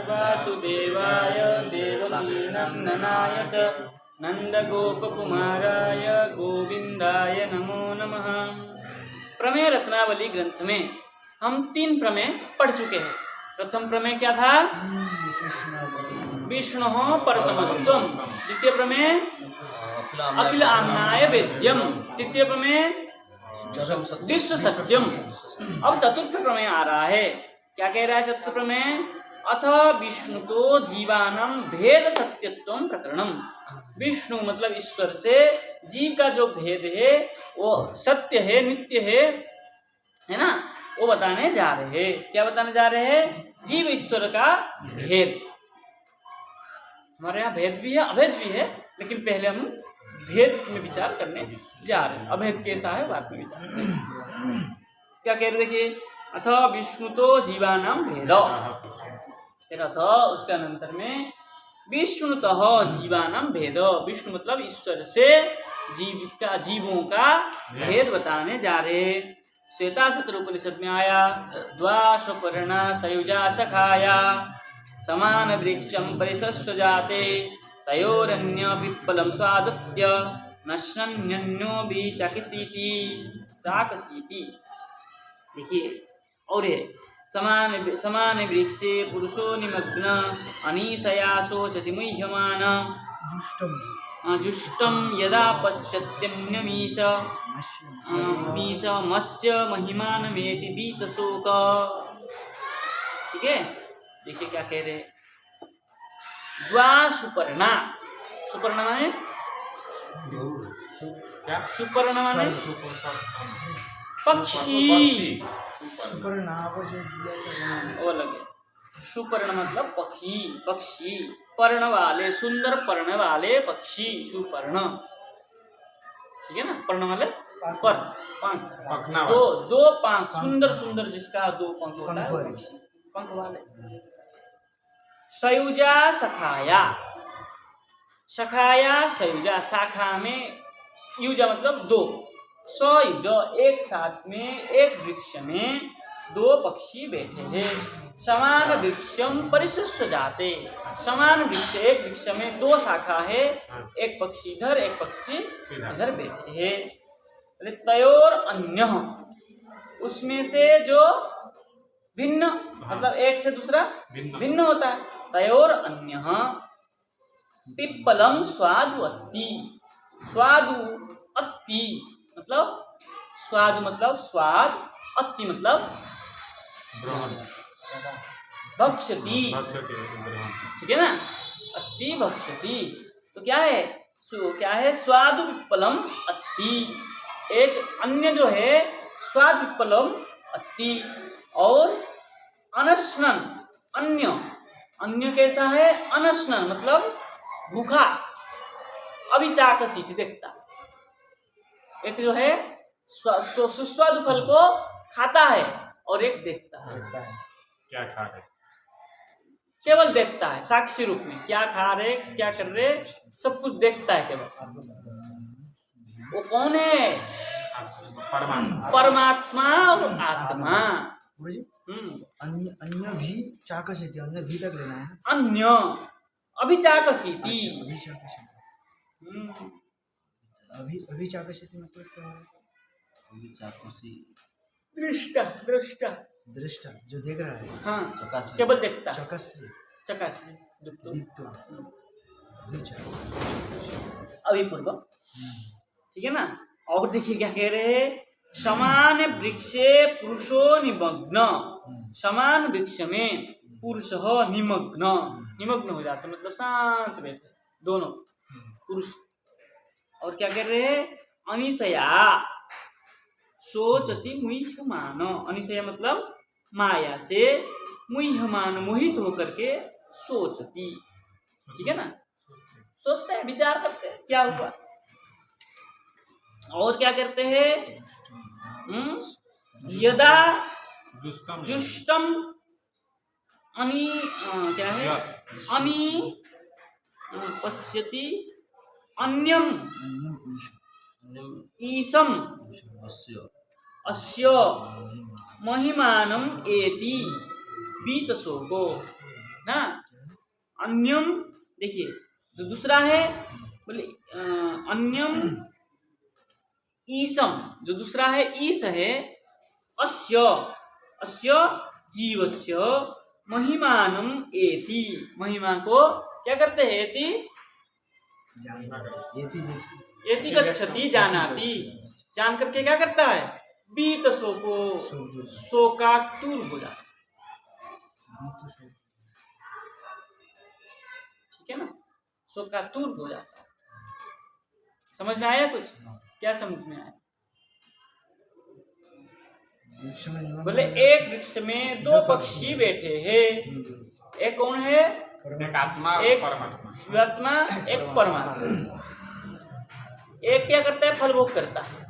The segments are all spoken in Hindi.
वासुदेवाय देवकीनन्दनाय च नंदगोपकुमाराय गोविंदाय नमो नमः। प्रमेय रत्नावली ग्रंथ में हम 3 प्रमेय पढ़ चुके हैं। प्रथम प्रमेय क्या था? विष्णु परतमत्वम। द्वितीय प्रमेय अखिल आम्नाय वेद्यम। तृतीय प्रमेय विश्व सत्यम। अब चतुर्थ प्रमेय आ रहा है। क्या कह रहा है चतुर्थ प्रमेय? अथ विष्णु तो जीवानां भेद सत्यत्वम प्रकरणम। विष्णु मतलब ईश्वर से जीव का जो भेद है वो सत्य है, नित्य है ना, वो बताने जा रहे हैं। क्या बताने जा रहे हैं? जीव ईश्वर का भेद। हमारे यहाँ भेद भी है, अभेद भी है, लेकिन पहले हम भेद में विचार करने जा रहे हैं। अभेद कैसा है बाद में विचार करेंगे। क्या कह रहे देखिए, अथ विष्णु तो जीवानां भेद। फिर अथ उसके अनंतर में विष्णुतः जीवानां भेद। विष्णु मतलब ईश्वर से जीवों का भेद बताने जा रहे। श्वेता सतरूपनिषद में आया, द्वाशपर्णा सयुजा सखाया समान वृक्षम परिशस्व जाते तयोरन्य विप्लम स्वादुत्य नश्नन्यो भी चाकसीति। देखिए, और है समान वृक्षे पुरुषो निमग्न अनीशया शोचति मुह्यमान जुष्टम यदा पश्यत्यन्यमीश मस्य महिमानमेति बीतशोक। ठीक है, देखिए क्या कह रहे। द्वा सुपर्णा। सुपर्णा माने क्या? सुपर्णा माने पक्षी। वो लगे। सुपर्ण मतलब पक्षी, पक्षी पर्ण वाले, सुंदर पर्ण वाले पक्षी सुपर्ण। ठीक है ना, पर्ण वाले पंख। दो पंख, सुंदर सुंदर जिसका 2 पंख होता है पक्षी, पंख वाले। सयुजा सखाया। सखाया सयुजा, शाखा में युजा मतलब 2। सयुज एक साथ में एक वृक्ष में 2 पक्षी बैठे हैं। समान वृक्षम परिशस्व जाते। समान वृक्ष, एक वृक्ष में 2 शाखा है, एक पक्षी इधर एक पक्षी इधर बैठे हैं। तयोर अन्य, उसमें से जो भिन्न मतलब एक से दूसरा भिन्न होता है। तयोर अन्य पिप्पलम स्वादु अत्ति। स्वादु अत्ति मतलब स्वादु मतलब स्वाद, अत्ति मतलब भक्षति। ठीक है ना, अत्ति भक्षति। तो क्या है? स्वादु विप्पलम अत्ति। एक अन्य जो है स्वाद विप्पलम अत्ति। और अनश्नन, अन्य कैसा है? अनश्नन मतलब भूखा। अभिचाकसीति देखता। एक जो है सुस्वादु फल को खाता है और एक देखता है। क्या खा रहे? केवल देखता है, साक्षी रूप में। क्या खा रहे, क्या कर रहे, सब कुछ देखता है केवल। वो कौन है? परमात्मा और आत्मा। अन्य भी चाकसीति, अन्य भी तक लेना है। अन्य अभिचाकसीति। अभिचाकसीति मतलब क्या है? दृष्टा जो देख रहा है। हाँ, केवल देखता। चकास अभिपूर्व। ठीक है ना। और देखिए क्या कह रहे हैं, समान वृक्षे पुरुषो निमग्न। समान वृक्ष में पुरुष निमग्न हो जाता मतलब शांत बैठे दोनों पुरुष। और क्या कह रहे हैं, अनिशया सोचति मुह्यमान। अनिशया मतलब माया से, मुह्यमान मोहित होकर के सोचती। ठीक है ना, सोचते हैं, विचार करते हैं क्या हुआ। और क्या करते हैं, यदा जुष्टम क्या है, पश्यति अन्यम ईशम अस्य महिमानम एति बीतशोको। ना। अन्यम देखिए जो दूसरा है बोले अन्यम ईसम, जो दूसरा है ईश है। अस्य अस्य जीवस्य महिमानम एति, महिमा को क्या करते हैं एति एति गच्छति जानाति, जान करके क्या करता है बीत शोको शोकातुर हो जाता, ठीक है ना, शोकातुर हो जाता है। समझ में आया कुछ? क्या समझ में आया? बोले एक वृक्ष में दो पक्षी बैठे हैं, एक कौन है? एक आत्मा एक परमात्मा। जीवात्मा एक परमात्मा। एक क्या करता है? फल भोग करता है।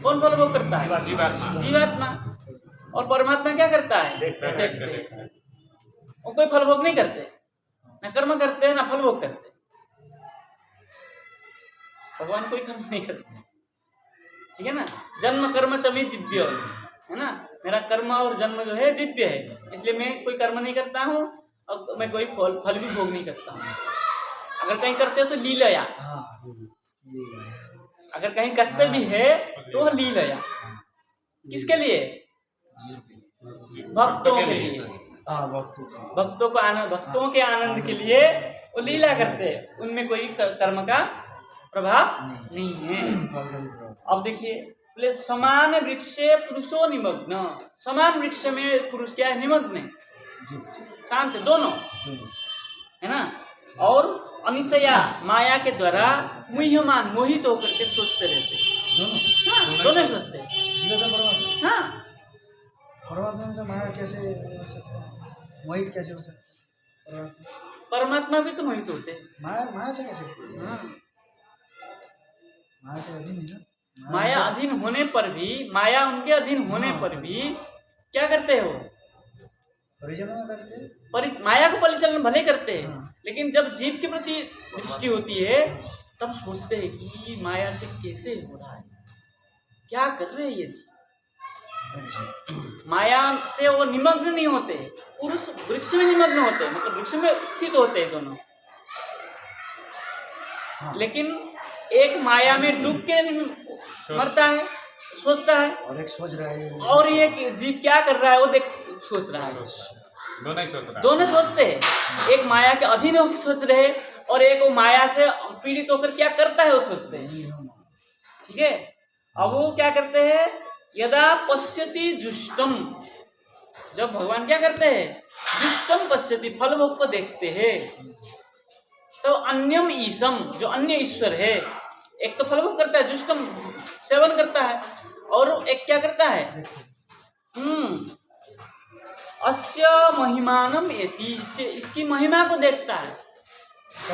कौन फल भोग करता है? जीवात्मा। जीवात्मा। और परमात्मा क्या करता है? देखते हैं। वो कोई फल भोग नहीं करते, ना कर्म करते हैं ना फल भोग करते। भगवान कोई कर्म नहीं करते, ठीक है ना। जन्म कर्म चमी दिव्य है ना, मेरा कर्म और जन्म जो है दिव्य है, इसलिए मैं कोई कर्म नहीं करता हूँ और मैं कोई फल भी भोग नहीं करता हूँ। अगर कहीं करते हो तो लीलया, अगर कहीं करते भी है तो लीलया। किसके लिए? भक्तों के लिए। भक्तों को आनंद, भक्तों के आनंद के लिए वो लीला करते हैं, उनमें कोई कर्म का प्रभाव नहीं है। अब देखिए बोले समान वृक्षे पुरुषो निमग्न, समान वृक्ष में पुरुष क्या है? निमग्न है, शांत दोनों है ना। और अनिशया माया के द्वारा मुह्यमान मोहित होकर के सोचते रहते, हाँ दोनों सोचते, हाँ परमात्मा में तो माया कैसे हो सकता है? मोहित कैसे हो सकता है? परमात्मा भी तो मोहित होते हैं। माया से कैसे? हाँ माया से अधीन है ना। माया अधीन होने पर भी, माया उनके अधीन होने पर भी क्या करते हो? परिचालन करते हैं। माया को परिचालन भले करते हैं, लेकिन जब जीव के प्रति दृष्टि होती है तब सोचते हैं कि माया से कैसे हो रहा है, क्या कर रहे हैं ये जीव। माया से वो निमग्न नहीं होते, पुरुष वृक्ष में निमग्न होते हैं, मतलब वृक्ष में स्थित होते हैं दोनों। लेकिन एक माया में डूब के मरता है, सोचता है, और एक सोच रहा है, और ये जीव क्या कर रहा है वो देख सोच रहा है। दोनों सोचते हैं, एक माया के अधीन होकर सोच रहे हैं और एक वो माया से पीड़ित होकर क्या करता है वो सोचते हैं, ठीक है। अब वो क्या करते हैं? यदा पश्यति जुष्टम, जब भगवान क्या करते हैं? जुष्टम पश्यति, फल भोग को देखते हैं, तो अन्यम ईशम, जो अन्य ईश्वर है, एक तो फल भोग करता है, जुष्टम सेवन करता है, और एक क्या करता है? अस्य महिमानम एति, इसकी महिमा को देखता है,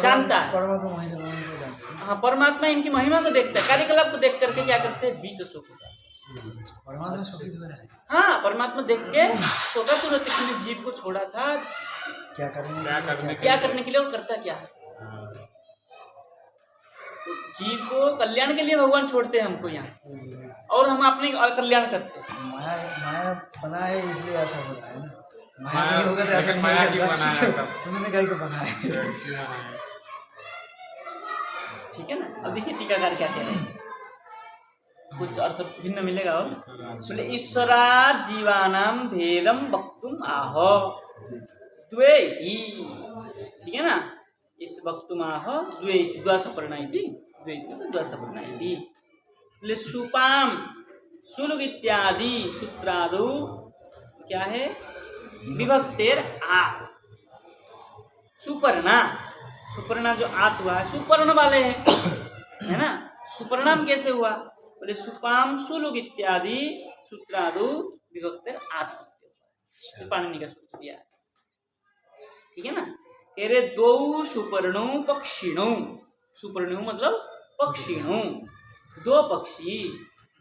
जानता है। हाँ परमात्मा इनकी महिमा को देखता है, कार्यकलाप को देख करके क्या करते हैं? बीत शोक होता है। परमात्मा शोकित हो रहा है। हाँ परमात्मा देख के शोका तुरंत जीव को छोड़ा था क्या करने के लिए, और करता क्या है? जीव को कल्याण के लिए भगवान छोड़ते हैं हमको यहाँ, और हम अपने कल्याण करते हैं। माया बना है इसलिए ऐसा हो रहा है ना। माया नहीं होगा तो ऐसा नहीं होगा। उन्होंने गाय को बनाया, ठीक है ना। अब देखिए टीकाकार क्या कह रहे हैं, कुछ अर्थ भिन्न मिलेगा। और बोले ईश्वरा जीवानाम भेदम वक्तुम आह द्वैति, ठीक है ना। इस वक्तुम आह द्वैति, द्वासपर्णा इति, द्वैति द्वासपर्णा इति। बोले सुपाम सुलुग इत्यादि सूत्रादु क्या है? विभक्तेर आत, सुपर्णा, सुपर्णा जो आत हुआ है, सुपर्ण वाले हैं, है ना। सुपर्णाम कैसे हुआ? बोले सुपाम सुलुग इत्यादि सूत्रादु विभक्तेर आत, पाणिनि का सूत्र दिया है, ठीक है ना। कह रहे दो सुपर्णो पक्षिणो, सुपर्णो मतलब पक्षिणो, दो पक्षी,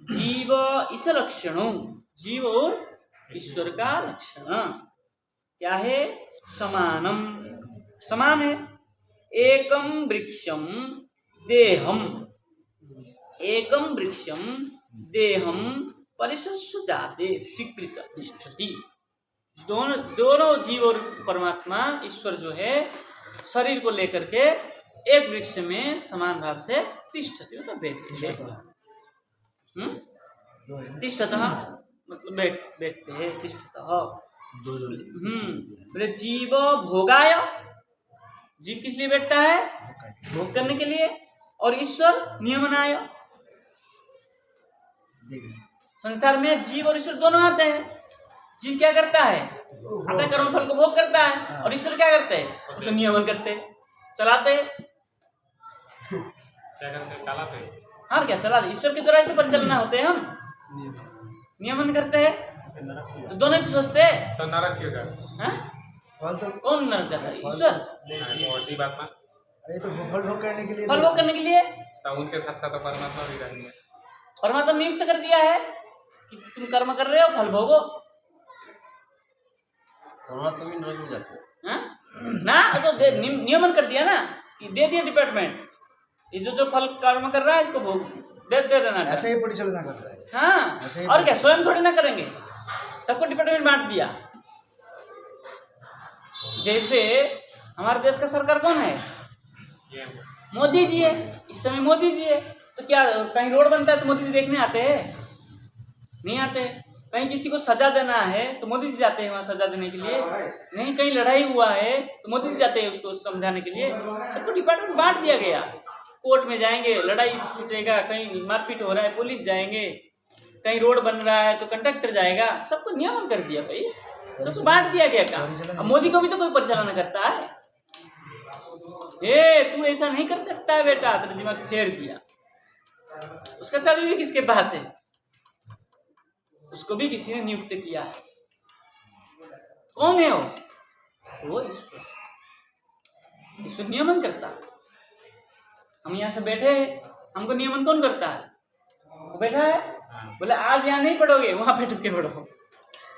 जीव इस लक्षणों, जीव और ईश्वर का लक्षण क्या है? समानम, समान है। एकम वृक्षम देहम, एकम वृक्षम देहम परिशस्व जाते स्वीकृत तिष्ठति, दोनों जीव और परमात्मा ईश्वर जो है शरीर को लेकर के एक वृक्ष में समान भाव से तिष्ठते हो तो बैठते हैं। तिष्ठतः मतलब बैठते हैं तिष्ठतः। बोले जीव भोगाय, जीव किस लिए बैठता है? भोग करने के लिए। और ईश्वर नियमनाय, संसार में जीव और ईश्वर दोनों आते हैं। जीव क्या करता है? अपने कर्म फल को भोग करता है। और ईश्वर क्या करते हैं? उसको नियमन करते, चलाते। क्या करते? चलाते। हाँ क्या चलाते? ईश्वर के द्वारा ही तो परिचालना होते हैं, हम नियमन करते हैं। तो दोनों ही सोचते हैं। तो नरक क्यों जाते? तो कौन नरक जाता है? ईश्वर। मोटी बात ना, अरे तो फल भोग करने के लिए, फल भोग करने के लिए। तो उनके साथ साथ परमात्मा भी रहेंगे। परमात्मा नियुक्त कर दिया है कि तुम कर्म कर रहे हो, फल भोगो। परमात्मा भी नरक में जाते हैं ना, तो नियमन कर दिया ना कि दे दिया डिपार्टमेंट, ये जो फल कर्म कर रहा है इसको भोग दे देना। ऐसे ही परिचालना कर रहा है। हाँ, और क्या स्वयं थोड़ी ना करेंगे, सबको डिपार्टमेंट बांट दिया। जैसे हमारे देश का सरकार कौन है? मोदी जी है। इस समय मोदी जी है, तो क्या कहीं रोड बनता है तो मोदी जी देखने आते हैं? नहीं आते। कहीं किसी को सजा देना है तो मोदी जी जाते हैं वहाँ सजा देने के लिए? नहीं। कहीं लड़ाई हुआ है तो मोदी जी जाते हैं उसको समझाने के लिए। सबको डिपार्टमेंट बांट दिया गया। कोर्ट में जाएंगे, लड़ाई छूटेगा, कहीं मारपीट हो रहा है पुलिस जाएंगे, कहीं रोड बन रहा है तो कंडक्टर जाएगा। सबको नियमन कर दिया भाई, सबको बांट दिया गया काम। अब मोदी को भी तो कोई परिचालन करता है। तू ऐसा नहीं कर सकता है बेटा, तेरा दिमाग फेर दिया। उसका चाबी भी किसके पास है? उसको भी किसी ने नियुक्त किया है। कौन है वो ईश्वर। ईश्वर नियमन करता है। हम यहाँ से बैठे हैं, हमको नियमन कौन करता है? वो बैठा है, बोले आज यहाँ नहीं पढ़ोगे, वहां पे टुके पढ़ो।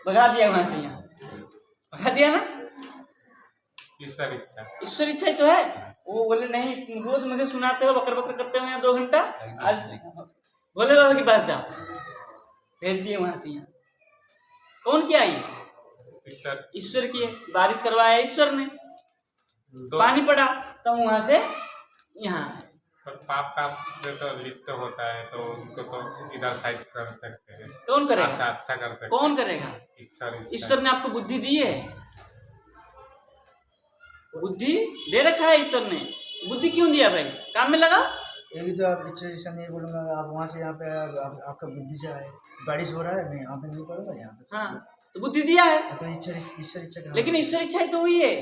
भगा दिया वहां से, यहाँ भगा दिया ना। ईश्वर इच्छा, ईश्वर इच्छा ही तो है। वो बोले नहीं, रोज मुझे सुनाते हो, बकर बकर करते हो यहाँ 2 घंटा, आज भोले बाबा के पास जाओ। भेज दिए वहां से यहाँ। कौन किया ये? ईश्वर। ईश्वर की है। बारिश करवाया ईश्वर ने, पानी पड़ा तो वहां से यहाँ। पर पाप का तो लिप्त होता है तो उनको तो इधर साइड कर सकते हैं। कौन करेगा? अच्छा कर सकते। कौन करेगा? ईश्वर ने आपको बुद्धि दी है, बुद्धि दे रखा है ईश्वर ने। बुद्धि क्यों दिया भाई? काम में लगा। ये भी तो आप इच्छा नहीं बोलूँगा, आप वहाँ से यहाँ पे आपका बुद्धि से आए, बारिश हो रहा है, मैं यहाँ पे नहीं पढ़ूंगा यहाँ पे। हाँ, तो बुद्धि दिया है। तो ईश्वर इच्छा। लेकिन ईश्वर इच्छा ही तो हुई है।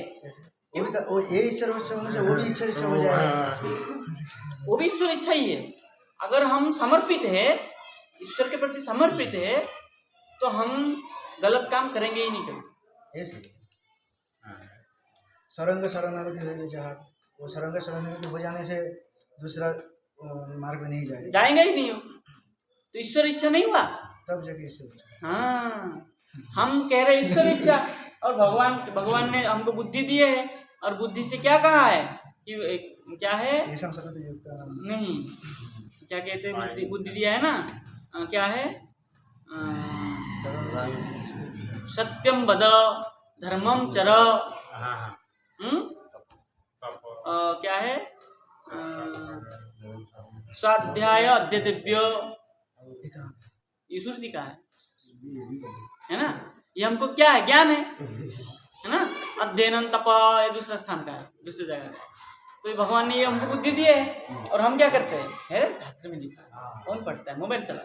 वो भी तो ये ईश्वर इच्छा होने से वो भी ईश्वर इच्छा हो जाएगा। वो भी ईश्वर इच्छा ही है। अगर हम समर्पित है, ईश्वर के प्रति समर्पित है, तो हम गलत काम करेंगे ही नहीं कभी। ऐसे सरंग शरणागति हो जहाँ, वो सरंग शरणागति हो जाने से दूसरा मार्ग में नहीं जाएंगे ही नहीं हो, तो ईश्वर इच्छा नहीं हुआ, तब जाके ईश्वर इच्छा। हाँ, हम कह रहे ईश्वर इच्छा, और भगवान ने हमको बुद्धि दी है। और बुद्धि से क्या कहा है कि क्या है? नहीं, क्या कहते हैं? बुद्धि दिया है ना, क्या है? सत्यम वद, धर्मम चर, क्या है? स्वाध्याय अध्येतव्य, ये श्रुति का है ना। ये हमको क्या है? ज्ञान है ना। अध्ययन तप, ये दूसरा स्थान का है, दूसरी जगह का। तो भगवान ने ये हमको बुद्धि दी है, और हम क्या करते हैं? है शास्त्र में लिखा, कौन पढ़ता है? मोबाइल चला।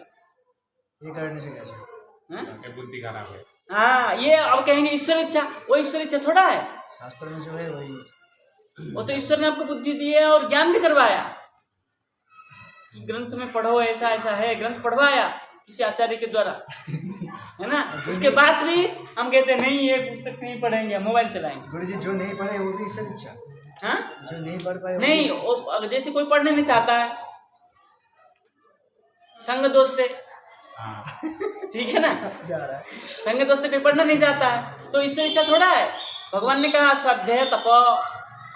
ये करने से कैसे बुद्धि खराब है। हाँ, ये अब कहेंगे ईश्वर इच्छा। वो ईश्वर इच्छा थोड़ा है। शास्त्र में जो है वही, वो तो ईश्वर ने आपको बुद्धि दी है और ज्ञान भी करवाया। ग्रंथ में पढ़ो, ऐसा ऐसा है, ग्रंथ पढ़वाया किसी आचार्य के द्वारा, है ना। उसके बाद भी हम कहते हैं नहीं, ये पुस्तक नहीं पढ़ेंगे, मोबाइल चलाएंगे। गुरु जी जो नहीं पढ़े वो भी ईश्वर इच्छा। हाँ, जो नहीं पढ़ पाए नहीं, जैसे कोई पढ़ने नहीं चाहता है संग दोष से, ठीक है ना, संग दोष से कोई पढ़ना नहीं चाहता है, तो ईश्वर इच्छा थोड़ा है। भगवान ने कहा स्वाध्याय तप,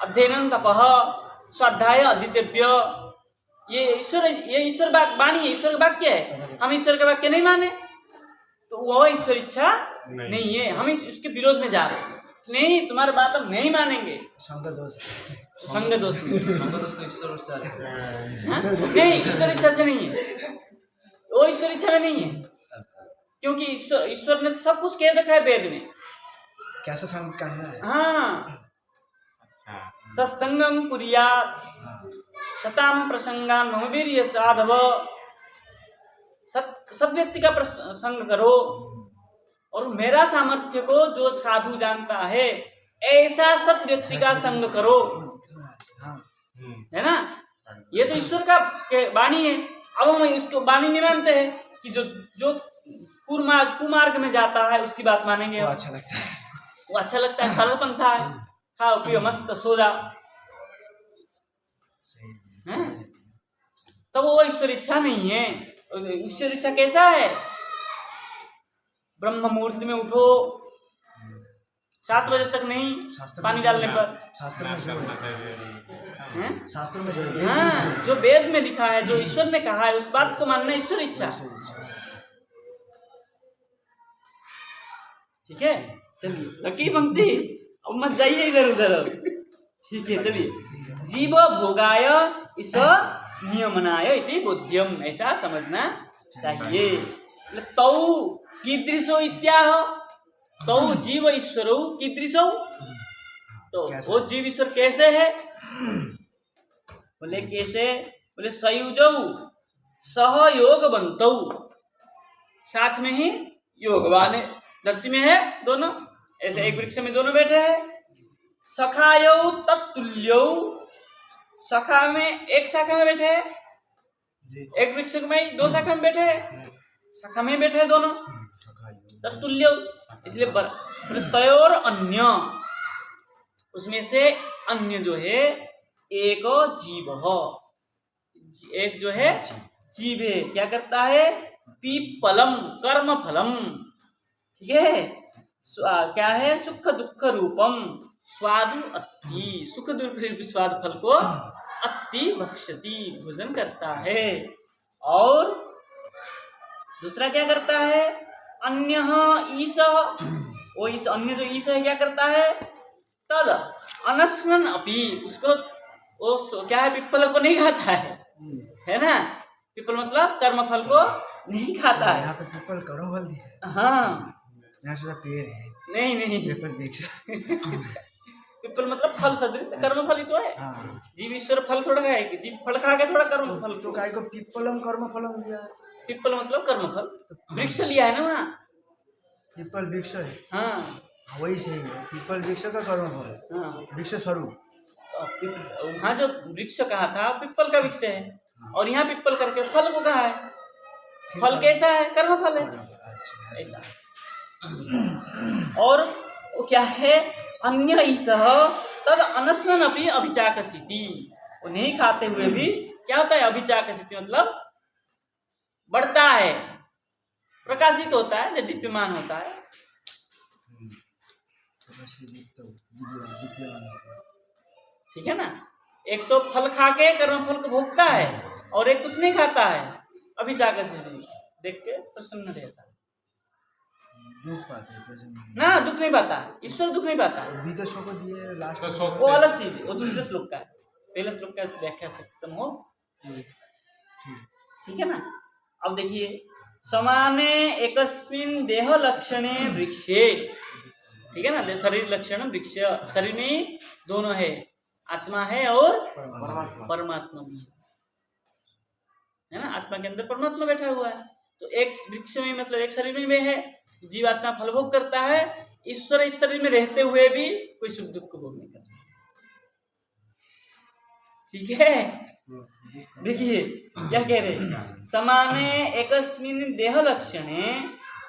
अध्ययन तपः, स्वाध्याय अध्येतव्य। ये ईश्वर वाणी है, ईश्वर का वाक्य है। हम ईश्वर का वाक्य नहीं माने, तो वह ईश्वर इच्छा नहीं है। हम उसके विरोध में जा रहे हैं, नहीं तुम्हारी बात हम नहीं मानेंगे। संग दोष है। संग दोष नहीं, तो ईश्वर इच्छा से हाँ? नहीं, ईश्वर इच्छा से नहीं है, वो ईश्वर इच्छा में नहीं है, क्योंकि ईश्वर ने तो सब कुछ कह रखा है वेद में। कैसा संग करना है। हाँ, अच्छा सत्संगम कुर्यात् शताम प्रसंगान मम वीर्य साधव। सब व्यक्ति का प्रसंग करो और मेरा सामर्थ्य को जो साधु जानता है ऐसा सब व्यक्ति का संग करो, हाँ है ना। ये तो ईश्वर का वाणी है। अब हम इसको वाणी नहीं मानते हैं कि जो कुमार्ग में जाता है उसकी बात मानेंगे। वो अच्छा लगता है, वो अच्छा लगता है, सरल पंथा है, खाओ पियो मस्त सो जाओ, हैं? तब वो ईश्वर इच्छा नहीं है। ईश्वर इच्छा कैसा है? ब्रह्म मुहूर्त में उठो, 7 बजे तक नहीं, शास्त्र पानी में डालने जो- पर, शास्त्र में जो करना है, चाहिए। हैं? शास्त्र में जो है, हाँ, जो वेद में लिखा है, जो ईश्वर ने कहा है, उस बात को मानना ईश्वर इच्छा। ठीक है, चलिए लकी पंक्ति, अब मत जाइए इधर उधर। ठीक है, चलिए। जीव भोगाय इस नियमनाय इति बोध्यम, ऐसा समझना चाहिए। तौ कीदृशो इत्याह, तौ जीव ईश्वरौ कीदृशौ, तो वो जीव ईश्वर कैसे है? बोले कैसे? बोले सयुजौ सहयोगवन्तौ, साथ में ही योगवान है, धरती में है दोनों, ऐसे एक वृक्ष में दोनों बैठे हैं। सखायौ तत्तुल्यौ, सखा में एक शाखा में बैठे हैं, एक वृक्ष में 2 शाखा में बैठे हैं, शाखा में बैठे हैं दोनों। तत्तुल्यौ इसलिए तयोर अन्य, उसमें से अन्य जो है एक जीव हो, एक जो है जीव है, क्या करता है? पीपलम कर्म फलम, ठीक है। क्या है? सुख दुख रूपम स्वादु अत्ति, सुख दुख रूपी स्वाद फल को अत्ति भक्षति, भोजन करता है। और दूसरा क्या करता है? अन्य ईश, वो इस अन्य जो ईश है क्या करता है? तद अनशन अपि, उसको वो क्या है? पिप्पल को नहीं खाता है ना। पिप्पल मतलब कर्म फल को नहीं खाता है। यहाँ पे पीपल करो फल दिया, हाँ, यहाँ से पेड़ है, नहीं पेपर देख पिप्पल मतलब फल सदृश कर्म फल ही तो है। हाँ, जीव ईश्वर फल थोड़ा है कि जीव फल खा के थोड़ा कर्म फल, तो काय को पीपलम कर्म फलम दिया है। पिप्पल मतलब कर्म फल, वृक्ष लिया है ना वहाँ। पीपल वृक्ष है, हाँ वही सही है, पीपल वृक्ष का कर्म फल, हाँ, वृक्ष स्वरूप। वहाँ जो वृक्ष कहा था पिप्पल का वृक्ष है, और यहाँ पिप्पल करके फल को कहा है। फल कैसा है? कर्म फल है, अच्छा, ऐसा। और वो क्या है? अन्य ईशः तद अनशन अपि अभिचाकसिति, वो नहीं खाते हुए भी क्या होता है? अभिचाकसिति मतलब बढ़ता है, प्रकाशित होता है, जो दीप्यमान होता है। ठीक है ना। एक तो फल खा के कर्म फल को भोगता है, और एक कुछ नहीं खाता है, अभिचाकसिति, देख के प्रसन्न रहता है। दुख पाते हैं प्रसन्न, ना दुख नहीं पाता, ईश्वर दुख नहीं पाता। विदेशों को दिए लास्ट तो वो अलग चीज है, वो दूसरे श्लोक का है। पहले श्लोक का व्याख्या से खत्म हो, ठीक है ना। अब देखिए, समाने एकस्मिन देह लक्षणे वृक्षे, ठीक है ना। शरीर लक्षण वृक्ष, शरीर में दोनों है, आत्मा है और परमात्मा भी है ना। आत्मा के अंदर परमात्मा बैठा हुआ है। तो एक वृक्ष में मतलब एक शरीर में है, जीवात्मा फल भोग करता है, ईश्वर इस शरीर में रहते हुए भी कोई सुख दुख को भोग नहीं करता। ठीक है, देखिए क्या कह रहे? समाने एकस्मिन देह लक्षणे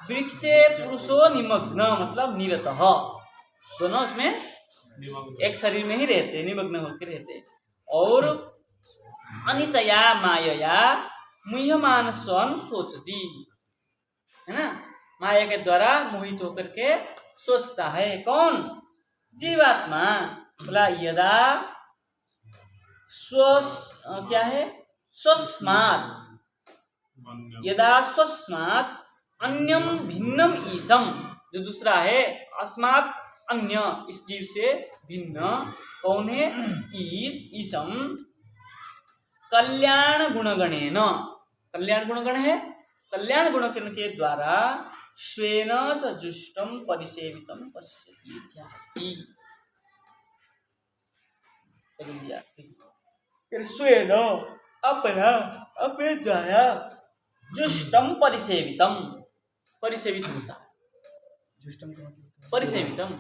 वृक्षे पुरुषो निमग्न, मतलब निरतः, दोनों उसमें एक शरीर में ही रहते, निमग्न होकर रहते। और अनिशया मायया मुह्यमान स्वयं सोचती, है ना। माया के द्वारा मोहित होकर के सोचता है। कौन? जीवात्मा। बोला यदा क्या है? स्वस्मात्, यदा स्वस्मात् अन्यम भिन्नम ईसम, जो दूसरा है अस्मात् अन्य, इस जीव से भिन्न कौन है? ईसम कल्याण गुणगणेन, कल्याण गुणगण है, कल्याण गुणगण के द्वारा स्वेन च जुष्टम परिसेवितम पश्यति ध्यायति। स्वेन अपना अपने द्वारा जुष्टम परिसेवितम, परिसेवित होता है, जुष्टम का मतलब परिसेवितम,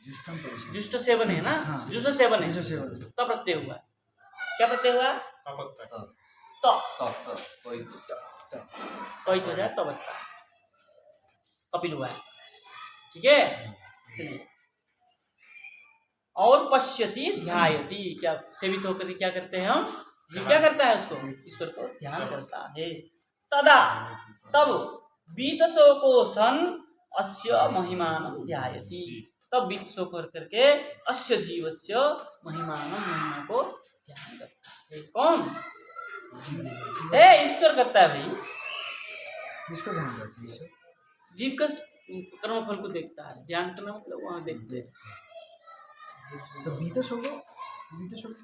जुष्टम परिचय। जुष्ट सेवन है ना, हाँ। जुष्ट सेवन है, जुष्ट सेवन। तो प्रत्यय हुआ, क्या प्रत्यय हुआ? अपत्य। तो कोई कोई तो जाए तो बचता, कपिल हुआ है, ठीक है। चलिए, और पश्यति ध्यायति, क्या सेवित होकर के क्या करते हैं हम? जीव क्या करता है? उसको, ईश्वर को ध्यान करता है। तदा, तब बीत शोको सन अस्य महिमानं ध्यायति, तब बीत शोक कर करके अस्य जीवस्य महिमानं, महिमा को ध्यान करता है। कौन? ईश्वर करता है भाई। किसको ध्यान करते हैं ईश्वर? जीव का कर्म फल को देखता है, ध्यान करना मतलब वहाँ देखते हैं। तो बीत शोक का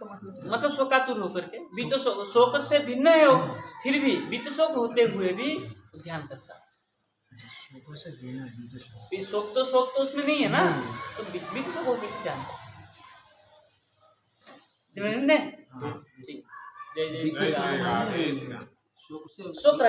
मतलब क्या? मतलब शोकातुर होकर के, बीत शोक से भिन्न है वो, फिर भी बीत शोक होते हुए भी ध्यान करता है। अच्छा, शोक से बिना बीत शोक। भी शोक तो उसमें नहीं है ना, तो बीत शोक होते हुए ध्यान करता है। ठीक, जय जय श्री राम। शोक से शोक